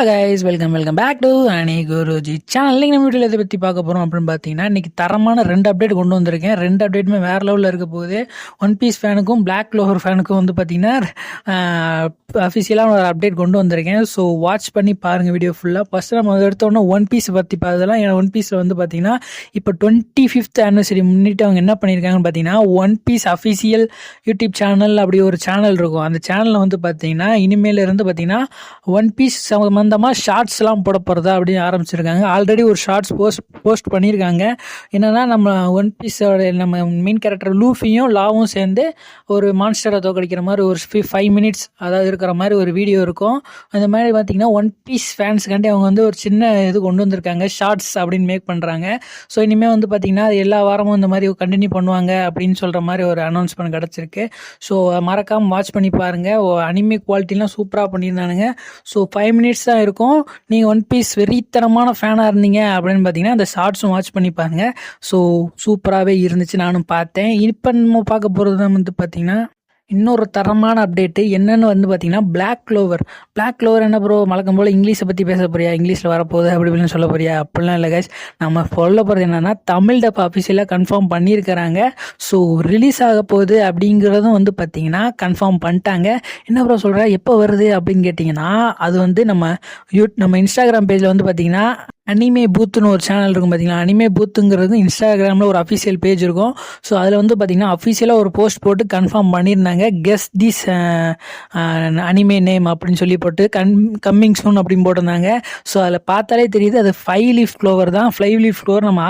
Guys welcome back to அனி Guruji channel. இன்னைக்கு நம்ம வீட்டில் இதை பற்றி பார்க்க போகிறோம் அப்படின்னு பார்த்தீங்கன்னா, இன்றைக்கி தரமான 2 அப்டேட் கொண்டு வந்திருக்கேன். 2 அப்டேட்டுமே வேறு லெவலில் இருக்க போகுது. ஒன் பீஸ் ஃபேனுக்கும் பிளாக் க்ளோவர் ஃபேனுக்கும் வந்து பார்த்தீங்கன்னா அஃபிஷியலாக ஒரு அப்டேட் கொண்டு வந்திருக்கேன். ஸோ வாட்ச் பண்ணி பாருங்கள் வீடியோ ஃபுல்லாக. ஃபஸ்ட்டு நம்ம எடுத்தோன்னா ஒன் பீஸ் பற்றி பார்த்ததெல்லாம். ஏன்னா ஒன் பீஸில் வந்து பார்த்தீங்கன்னா இப்போ 25th ஆனிவர்சரி முன்னிட்டு அவங்க என்ன பண்ணியிருக்காங்கன்னு பார்த்தீங்கன்னா, one piece official YouTube channel அப்படி ஒரு சேனல் இருக்கும். அந்த சேனலில் வந்து பார்த்தீங்கன்னா இனிமேல் இருந்து பார்த்தீங்கன்னா ஒன் பீஸ் சம்பந்தமாக ஷார்ட்ஸ்லாம் போட போகிறதா அப்படின்னு ஆரம்பிச்சிருக்காங்க. ஆல்ரெடி ஒரு ஷார்ட்ஸ் போஸ்ட் பண்ணியிருக்காங்க. என்னென்னா, நம்ம ஒன் பீஸோட நம்ம மெயின் கேரக்டர் லூஃபியும் லாவும் சேர்ந்து ஒரு மான்ஸ்டரை தோக்கடிக்கிற மாதிரி ஒரு 5 minutes அதாவது இருக்கிற மாதிரி ஒரு வீடியோ இருக்கும். அந்த மாதிரி பார்த்திங்கன்னா ஒன் பீஸ் ஃபேன்ஸுக்காண்டி அவங்க வந்து ஒரு சின்ன இது கொண்டு வந்திருக்காங்க, ஷார்ட்ஸ் அப்படின்னு மேக் பண்ணுறாங்க. ஸோ இனிமேல் வந்து பார்த்திங்கன்னா அது எல்லா வாரமும் இந்த மாதிரி கண்டினியூ பண்ணுவாங்க அப்படின்னு சொல்கிற மாதிரி ஒரு அனௌன்ஸ்மெண்ட் கிடச்சிருக்கு. ஸோ மறக்காமல் வாட்ச் பண்ணி பாருங்கள். அனிமே குவாலிட்டிலாம் சூப்பராக பண்ணியிருந்தானுங்க. ஸோ 5 minutes தான் இருக்கும். நீங்கள் ஒன் பீஸ் வெறித்தனமான ஃபேனாக இருந்தீங்க அப்படின்னு பார்த்தீங்கன்னா அந்த ஷார்ட்ஸும் வாட்ச் பண்ணி பாருங்கள். ஸோ சூப்பராகவே இருந்துச்சு, நானும் பார்த்தேன். இப்போ நம்ம பார்க்க போகிறது தான் வந்து பார்த்திங்கன்னா இன்னொரு தரமான அப்டேட்டு. என்னென்னு வந்து பார்த்தீங்கன்னா பிளாக் க்ளோவர் என்ன ப்ரோ வழக்கம் போல் இங்கிலீஷை பற்றி பேச போறியா, இங்கிலீஷில் வரப்போகுது அப்படி இப்படின்னு சொல்ல போறியா? அப்படிலாம் இல்லை கைஸ். நம்ம சொல்ல போகிறது என்னென்னா, தமிழ் டப் அஃபிஷியலாக கன்ஃபார்ம் பண்ணியிருக்கிறாங்க. ஸோ ரிலீஸ் ஆக போகுது அப்படிங்கிறதும் வந்து பார்த்தீங்கன்னா கன்ஃபார்ம் பண்ணிட்டாங்க. என்ன ப்ரோ சொல்கிற, எப்போ வருது அப்படின்னு கேட்டிங்கன்னா, அது வந்து நம்ம இன்ஸ்டாகிராம் பேஜில் வந்து பார்த்தீங்கன்னா அனிமே பூத்துன்னு ஒரு சேனல் இருக்கும் பார்த்தீங்களா. அனிமே பூத்துங்கிறது இன்ஸ்டாகிராமில் ஒரு அஃபிஷியல் பேஜ் இருக்கும். ஸோ அதில் வந்து பார்த்தீங்கன்னா அஃபிஷியலாக ஒரு போஸ்ட் போட்டு கன்ஃபார்ம் பண்ணியிருந்தாங்க. கெஸ் திஸ் அனிமே நேம் அப்படின்னு சொல்லி போட்டு கம்மிங் சூன் அப்படின்னு போட்டிருந்தாங்க. ஸோ அதில் பார்த்தாலே தெரியுது அது 5 leaf clover தான். 5 leaf clover நம்ம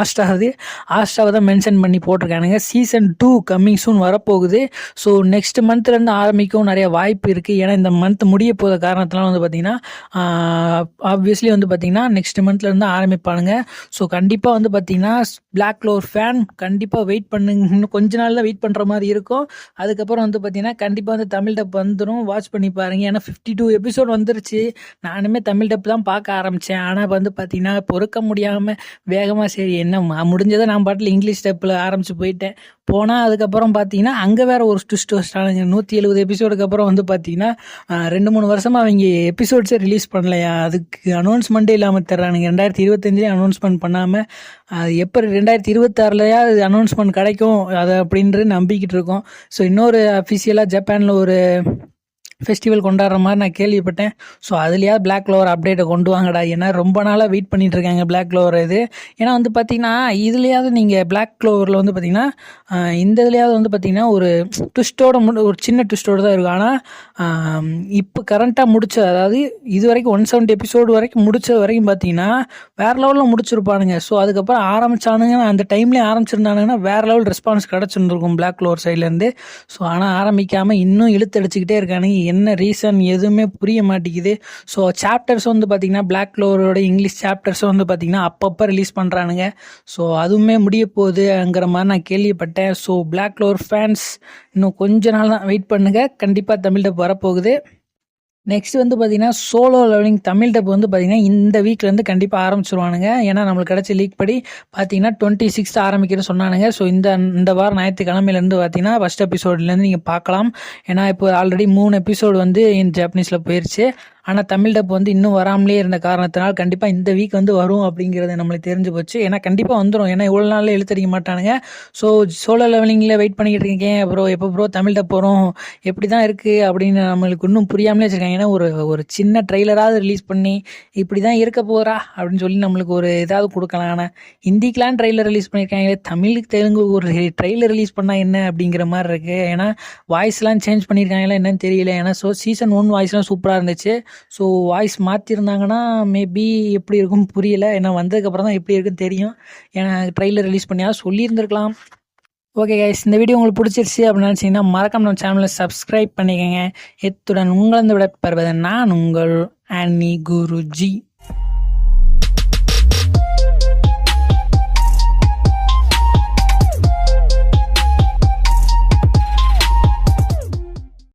ஆஸ்டாவை தான் மென்ஷன் பண்ணி போட்டிருக்கானுங்க. சீசன் 2 கம்மிங் சூன் வரப்போகுது. ஸோ நெக்ஸ்ட் மந்த்லேருந்து ஆரம்பிக்கவும் நிறைய வாய்ப்பு இருக்குது. ஏன்னா இந்த மந்த் முடிய போகிற காரணத்தினால வந்து பார்த்தீங்கன்னா ஆப்வியஸ்லி வந்து பார்த்தீங்கன்னா நெக்ஸ்ட் மந்த்லேருந்து ஆரம்பிப்பானுங்க. ஸோ கண்டிப்பாக வந்து பார்த்தீங்கன்னா பிளாக் க்ளோவர் ஃபேன் கண்டிப்பாக வெயிட் பண்ணுங்க. இன்னும் கொஞ்ச நாள் தான் வெயிட் பண்ணுற மாதிரி இருக்கும். அதுக்கப்புறம் வந்து பார்த்தீங்கன்னா கண்டிப்பாக வந்து தமிழ் டப் வந்துடும். வாட்ச் பண்ணி பாருங்கள். ஏன்னா 52 எபிசோட் வந்துருச்சு. நானுமே தமிழ் டப் தான் பார்க்க ஆரம்பித்தேன். ஆனால் வந்து பார்த்தீங்கன்னா பொறுக்க முடியாமல் வேகமாக சரி என்ன முடிஞ்சதை நான் பாட்டில் இங்கிலீஷ் டப்பில் ஆரம்பித்து போனால் அதுக்கப்புறம் பார்த்தீங்கன்னா அங்கே வேறு ஒரு ட்விஸ்ட் வச்சிட்டானுங்க. 170 எபிசோடுக்கு அப்புறம் வந்து பார்த்தீங்கன்னா 2-3 வருஷமாக அவங்க எபிசோட்ஸே ரிலீஸ் பண்ணலையா. அதுக்கு அனௌன்ஸ்மெண்ட்டே இல்லாமல் தர்றானுங்க. 2025 அனௌன்ஸ்மெண்ட் பண்ணாமல் அது எப்போ 2026 அது அனௌன்ஸ்மெண்ட் கிடைக்கும் அது அப்படின்றது நம்பிக்கிட்டு இருக்கோம். ஸோ இன்னொரு அஃபிஷியலாக ஜப்பானில் ஒரு ஃபெஸ்டிவல் கொண்டாடுற மாதிரி நான் கேள்விப்பட்டேன். ஸோ அதுலேயாவது பிளாக் க்ளோவர் அப்டேட்டை கொண்டு வாங்கடா. ஏன்னா ரொம்ப நாளாக வெயிட் பண்ணிட்டு இருக்காங்க பிளாக் க்ளோவர் இது. ஏன்னா வந்து பார்த்தீங்கன்னா இதுலேயாவது நீங்கள் பிளாக் க்ளோவரில் வந்து பார்த்தீங்கன்னா இந்த இதுலேயாவது வந்து பார்த்தீங்கன்னா ஒரு ட்விஸ்ட்டோட ஒரு சின்ன ட்விஸ்ட்டோடு தான் இருக்கும். ஆனால் இப்போ கரண்ட்டாக அதாவது இது வரைக்கும் 170 எபிசோடு வரைக்கும் முடிச்சது வரைக்கும் பார்த்தீங்கன்னா வேறு லெவலில் முடிச்சிருப்பானுங்க. ஸோ அதுக்கப்புறம் ஆரம்பித்தானுங்க, அந்த டைம்லேயே ஆரம்பிச்சிருந்தானுங்கன்னா வேறு லெவல் ரெஸ்பான்ஸ் கிடச்சிருந்துருக்கும் பிளாக் க்ளோவர் சைட்லேருந்து. ஸோ ஆனால் ஆரம்பிக்காமல் இன்னும் இழுத்தடிச்சிக்கிட்டே இருக்கானுங்க. என்ன ரீசன் எதுவுமே புரிய மாட்டேங்குது. ஸோ சாப்டர்ஸ் வந்து பார்த்தீங்கன்னா பிளாக் க்ளோவரோட இங்கிலீஷ் சாப்டர்ஸ் வந்து பார்த்தீங்கன்னா அப்பப்போ ரிலீஸ் பண்ணுறானுங்க. ஸோ அதுவுமே முடிய போகுதுங்கிற மாதிரி நான் கேள்விப்பட்டேன். ஸோ பிளாக் க்ளோவர் ஃபேன்ஸ் இன்னும் கொஞ்ச நாள் தான் வெயிட் பண்ணுங்கள். கண்டிப்பாக தமிழ் டப் வரப்போகுது. நெக்ஸ்ட் வந்து பார்த்தீங்கன்னா சோலோ லெவலிங் தமிழ் டப் வந்து பார்த்தீங்கன்னா இந்த வீக்லேருந்து கண்டிப்பாக ஆரம்பிச்சிருவானுங்க. ஏன்னா நம்மளுக்கு கிடச்ச லீக் படி பார்த்தீங்கன்னா 26th ஆரம்பிக்கிறேன்னு சொன்னானுங்க. ஸோ இந்த வாரம் ஞாயிற்றுக்கிழமையிலேருந்து பார்த்தீங்கன்னா ஃபஸ்ட் எபிசோட்லேருந்து நீங்கள் பார்க்கலாம். ஏன்னா இப்போ ஆல்ரெடி 3 எபிசோடு வந்து ஜாப்பனீஸில் போயிடுச்சு. ஆனால் தமிழ் டப் வந்து இன்னும் வராமலே இருந்த காரணத்தினால் கண்டிப்பாக இந்த வீக் வந்து வரும் அப்படிங்கிறது நம்மளுக்கு தெரிஞ்சு போச்சு. ஏன்னா கண்டிப்பாக வந்துடும். ஏன்னா இவ்வளோ நாளில் இழுத்தடிக்க மாட்டானுங்க. ஸோ சோலோ லெவலிங்கில் வெயிட் பண்ணிக்கிட்டு இருக்கேன் ப்ரோ, எப்போ ப்ரோ தமிழ் டப் வரும், எப்படி தான் இருக்குது அப்படின்னு நம்மளுக்கு இன்னும் புரியாமலே வச்சுருக்காங்க. ஏன்னா ஒரு சின்ன ட்ரெய்லராவது ரிலீஸ் பண்ணி இப்படி தான் இருக்க போகிறா அப்படின்னு சொல்லி நம்மளுக்கு ஒரு ஏதாவது கொடுக்கலாம். ஆனால் ஹிந்திக்கெலாம் ட்ரெய்லர் ரிலீஸ் பண்ணியிருக்காங்க, தமிழுக்கு தெலுங்கு ஒரு ட்ரெய்லர் ரிலீஸ் பண்ணால் என்ன அப்படிங்கிற மாதிரி இருக்குது. ஏன்னா வாய்ஸ்லாம் சேஞ்ச் பண்ணியிருக்காங்களா என்னன்னு தெரியல. ஏன்னா சீசன் 1 வாய்ஸ்லாம் சூப்பராக இருந்துச்சு. ஸோ வாய்ஸ் மாற்றிருந்தாங்கன்னா மேபி எப்படி இருக்கும் புரியல. ஏன்னா வந்ததுக்கப்புறம் தான் எப்படி இருக்குன்னு தெரியும். ஏன்னா ட்ரெய்லர் ரிலீஸ் பண்ணியாவது சொல்லியிருந்துருக்கலாம். ஓகே கைஸ், இந்த வீடியோ உங்களுக்கு பிடிச்சிருச்சு அப்படின்னு நினச்சிங்கன்னா மறக்காம நம்ம சேனலை சப்ஸ்கிரைப் பண்ணிக்கோங்க. இத்துடன் உங்களது விட பெறுவது நான் உங்கள் அனி குருஜி.